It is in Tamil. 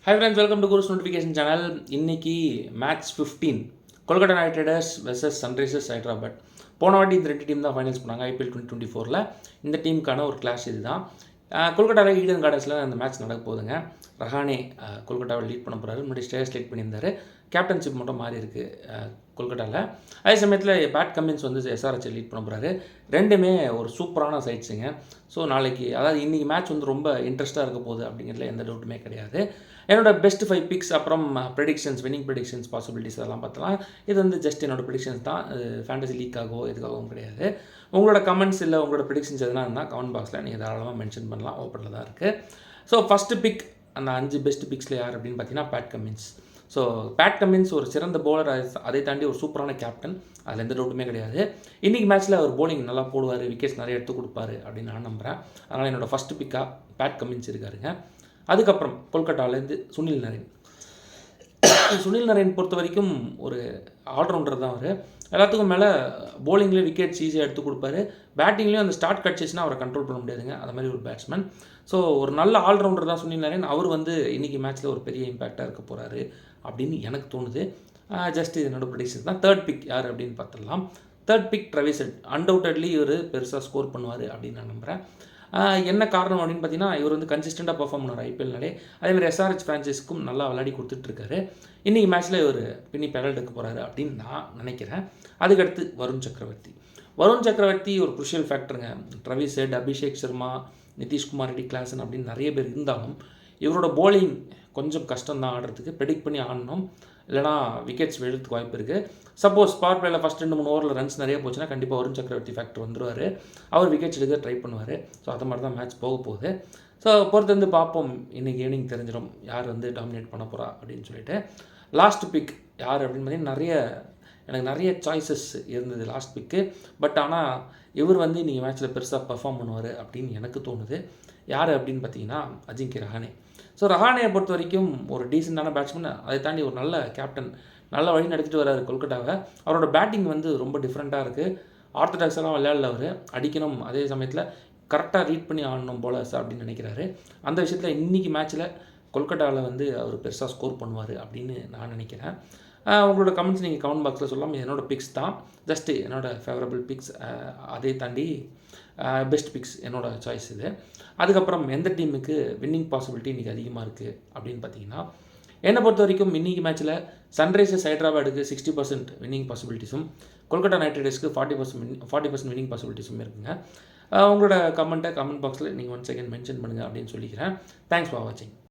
Hi friends, welcome to Guru's Notification Channel. இன்னைக்கு match 15 Kolkata night Riders versus Sunrisers Hyderabad. போன வாட்டி இந்த ரெண்டு டீம் தான் ஃபைனல்ஸ் பண்ணாங்க ஐபிஎல் 2024. இந்த டீமுக்கான ஒரு கிளாஷ் இது தான். கொல்கட்டாவில் ஈடன் கார்டன்ஸில் அந்த மேட்ச் நடக்க போகுதுங்க. ரஹானே கொல்கட்டாவை லீட் பண்ண போகிறாரு. முன்னாடி ஸ்டேஸ் லீட் பண்ணியிருந்தார். கேப்டன்ஷிப் மட்டும் மாறி இருக்குது கொல்கட்டாவில். அதே சமயத்தில் பேட் கமின்ஸ் வந்து எஸ்ஆர்ஹெச் லீட் பண்ண போகிறாரு. ரெண்டுமே ஒரு சூப்பரான சைட்ஸுங்க. ஸோ நாளைக்கு அதாவது இன்றைக்கி மேட்ச் வந்து ரொம்ப இன்ட்ரெஸ்ட்டாக இருக்க போகுது அப்படிங்கிறதுல எந்த டவுட்டுமே கிடையாது. என்னோட பெஸ்ட் 5 பிக்ஸ் அப்புறம் ப்ரெடிக்ஷன்ஸ் வின்னிங் ப்ரெடிக்ஷன்ஸ் பாசிபிலிட்டிஸ் அதெல்லாம் பார்த்தலாம். இது வந்து ஜஸ்ட் என்னோட ப்ரெடிக்ஷன்ஸ் தான், ஃபேண்டசி லீக்காகவோ எதுக்காகவும் கிடையாது. உங்களோட கமெண்ட்ஸ் இல்லை உங்களோட ப்ரெடிக்ஷன்ஸ் எதுனா இருந்தால் கமெண்ட் பாக்ஸில் நீங்கள் தாராளமாக மென்ஷன் பண்ணலாம், ஓப்பனில் தான் இருக்குது. ஸோ ஃபஸ்ட்டு பிக் அந்த 5 பெஸ்ட் பிக்ஸில் யார் அப்படின்னு பார்த்தீங்கன்னா Pat Cummins. So Pat Cummins ஒரு சிறந்த பவுலர், அதை தாண்டி ஒரு சூப்பரான கேப்டன், அதில் எந்த டவுட்டுமே கிடையாது. இன்றைக்கி மேட்ச்சில் அவர் போலிங் நல்லா போடுவார், விக்கெட்ஸ் நிறைய எடுத்து கொடுப்பாரு அப்படின்னு நான் நம்புகிறேன். அதனால் என்னோடய ஃபஸ்ட்டு பிக்காக பேட் கமின்ஸ் இருக்காருங்க. அதுக்கப்புறம் கொல்கட்டாவிலேருந்து சுனில் நரேன். சுனில் நரேன் பொறுத்த வரைக்கும் ஒரு ஆல்ரவுண்டர் தான் அவர். எல்லாத்துக்கும் மேலே போலிங்லேயே விக்கெட்ஸ் ஈஸியாக எடுத்து கொடுப்பாரு. பேட்டிங்லேயும் அந்த ஸ்டார்ட் கிடச்சிச்சுன்னா அவரை கண்ட்ரோல் பண்ண முடியாதுங்க, அது மாதிரி ஒரு பேட்ஸ்மேன். ஸோ ஒரு நல்ல ஆல்ரவுண்டர் தான் சுனில் நரேன். அவர் வந்து இன்றைக்கி மேட்ச்சில் ஒரு பெரிய இம்பேக்டாக இருக்க போகிறாரு அப்படின்னு எனக்கு தோணுது. ஜஸ்ட் இது என்னோட ப்ரெடிக்ஷன் தான். தேர்ட் பிக் யார் அப்படின்னு பார்த்துடலாம். Third pick Travis Head. Undoubtedly இவர் பெருசாக ஸ்கோர் பண்ணுவார் அப்படின்னு நான் நம்புகிறேன். என்ன காரணம் அப்படின்னு பார்த்தீங்கன்னா, இவர் வந்து கன்சிஸ்டண்ட்டாக பர்ஃபார்ம் பண்ணுவார் ஐபிஎல்னாலே. அதேமாதிரி எஸ்ஆர்ஹெச் ஃப்ரான்ச்சைஸ்க்கும் நல்லா விளையாடி கொடுத்துட்ருக்காரு. இன்றைக்கி மேட்ச்சில் இவர் பின்னி பெடல் எடுக்க போகிறாரு அப்படின்னு நான் நினைக்கிறேன். அதுக்கடுத்து வருண் சக்கரவர்த்தி ஒரு குருஷியல் ஃபேக்டருங்க. Travis Head, Abhishek Sharma, Nitishkumar Reddy, Klaasen அப்படின்னு நிறைய பேர் இருந்தாலும் இவரோட போலிங் கொஞ்சம் கஷ்டம் தான் ஆடுறதுக்கு. ப்ரெடிக்ட் பண்ணி ஆடணும், இல்லைனா விக்கெட்ஸ் விழுறதுக்கு வாய்ப்பு இருக்குது. சப்போஸ் பவர் பிளேயில் ஃபஸ்ட் 2-3 ஓவரில் ரன்ஸ் நிறைய போச்சுன்னா கண்டிப்பாக வருண் சக்கரவர்த்தி ஃபேக்டர் வந்துடுவார். அவர் விக்கெட்ஸ் எடுக்க ட்ரை பண்ணுவார். ஸோ அது மாதிரி தான் மேட்ச் போக போகுது. ஸோ பொறுத்து வந்து பார்ப்போம், இன்றைக்கி ஈவினிங் தெரிஞ்சிடும் யார் வந்து டாமினேட் பண்ண போகிறா அப்படின்னு சொல்லிட்டு. லாஸ்ட் பிக் யார் அப்படின்னு பார்த்தீங்கன்னா, எனக்கு நிறைய சாய்ஸஸ் இருந்தது லாஸ்ட் பிக்கு. பட் ஆனால் இவர் வந்து இன்றைக்கி மேட்ச்சில் பெருசாக பர்ஃபார்ம் பண்ணுவார் அப்படின்னு எனக்கு தோணுது. யார் அப்படின்னு பார்த்தீங்கன்னா அஜிங்கிய ரஹானே. ஸோ ரஹானேயை பொறுத்த வரைக்கும் ஒரு டீசெண்டான பேட்ஸ்மேன், அதை தாண்டி ஒரு நல்ல கேப்டன், நல்ல வழி நடத்திட்டு வர்றாரு கொல்கட்டாவை. அவரோட பேட்டிங் வந்து ரொம்ப டிஃப்ரெண்ட்டாக இருக்குது. ஆர்த்தடாக்ஸெல்லாம் விளையாடல அவர். அடிக்கணும், அதே சமயத்தில் கரெக்டாக ரீட் பண்ணி ஆடணும் போலர்ஸ் அப்படின்னு நினைக்கிறாரு. அந்த விஷயத்தில் இன்றைக்கி மேட்ச்சில் கொல்கட்டாவில் வந்து அவர் பெருசாக ஸ்கோர் பண்ணுவார் அப்படின்னு நான் நினைக்கிறேன். உங்களோட கமெண்ட்ஸ் நீங்கள் கமெண்ட் பாக்ஸில் சொல்லலாம். என்னோடய பிக்ஸ் தான், ஜஸ்ட்டு என்னோடய ஃபேவரபிள் பிக்ஸ். அதை தாண்டி பெஸ்ட் பிக்ஸ் என்னோடய சாய்ஸ் இது. அதுக்கப்புறம் எந்த டீமுக்கு வின்னிங் பாசிபிலிட்டி இன்றைக்கி அதிகமாக இருக்குது அப்படின்னு பார்த்தீங்கன்னா, என்னை பொறுத்த வரைக்கும் இன்றைக்கி மேட்ச்சில் சன்ரைசர்ஸ் ஹைதராபாத்துக்கு 60% வின்னிங் பாசிபிலிட்டிஸும், கொல்கட்டா நைட் ரைடர்ஸ்க்கு 40% வின்னிங் பாசிபிலிட்டிஸும் இருக்குங்க. உங்களோட கமெண்ட் பாக்ஸில் நீங்கள் ஒன் செகண்ட் மென்ஷன் பண்ணுங்கள் அப்படின்னு சொல்லிக்கிறேன். தேங்க்ஸ் ஃபார் வாட்சிங்.